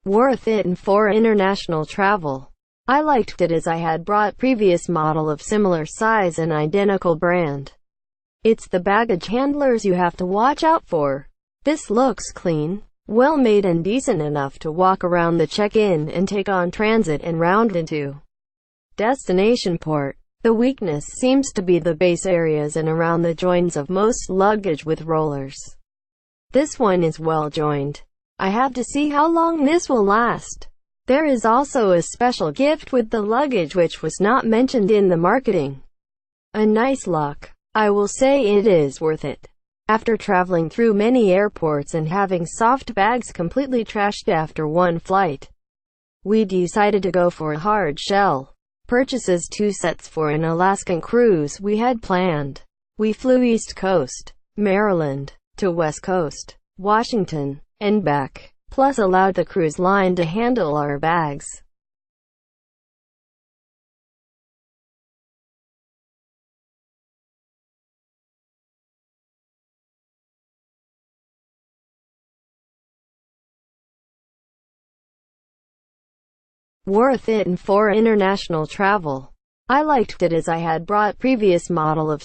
Worth it and for international travel. I liked it as I had brought previous model of similar size and identical brand. It's the baggage handlers you have to watch out for. This looks clean, well made and decent enough to walk around the check-in and take on transit and round into destination port. The weakness seems to be the base areas and around the joins of most luggage with rollers. This one is well joined. I have to see how long this will last. There is also a special gift with the luggage which was not mentioned in the marketing. A nice lock. I will say it is worth it. After traveling through many airports and having soft bags completely trashed after one flight, we decided to go for a hard shell. Purchases 2 sets for an Alaskan cruise we had planned. We flew East Coast, Maryland, to West Coast, Washington, and back, plus allowed the cruise line to handle our bags. Worth it and for international travel. I liked it as I had brought previous model of